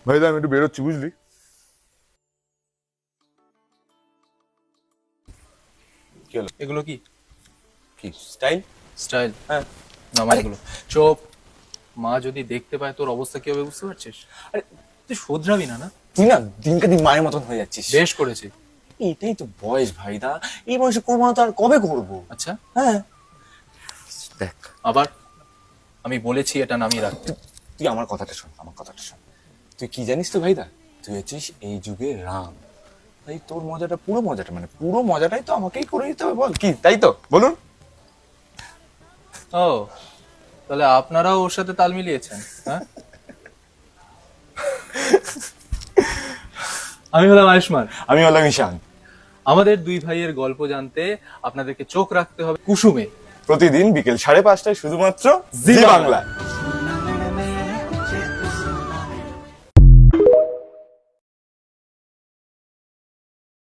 ভাইদা আমি একটু বেরোচ্ছি, বুঝলি? কি হলো? এগুলো কি কি স্টাইল? স্টাইল? হ্যাঁ। নামা এগুলো। চোপ। মা যদি দেখতে পায় তোর অবস্থা কি হবে বুঝতে পারছিস? আরে তুই শোধরাবি না? না, তুই না দিনকে দিন মায়ের মতন হয়ে যাচ্ছিস। বেশ করেছি। এটাই তো বয়স ভাইদা, এই বয়সে করবো না তো আর কবে করবো? আচ্ছা, হ্যাঁ দেখ, আবার আমি বলেছি এটা নামিয়ে রাখতে। তুই আমার কথাটা শোন, আমার কথাটা শোন। তুই কি জানিস তো ভাইদা, তুই হচ্ছিস এই যুগের রাম। তাই তোর মজাটা, পুরো মজাটা, মানে পুরো মজাটাই তো আমাকেই করে দিতে হবে, বল কি? তাই তো বলুন। ও, তাহলে আপনারাও ওর সাথে তাল মিলিয়েছেন? হ্যাঁ। আমি হলাম আয়ুষ্মান। আমি হলাম ঈশান। আমাদের দুই ভাইয়ের গল্প জানতে আপনাদেরকে চোখ রাখতে হবে কুসুমে। প্রতিদিন বিকেল 5:30টায় শুধুমাত্র জি বাংলা।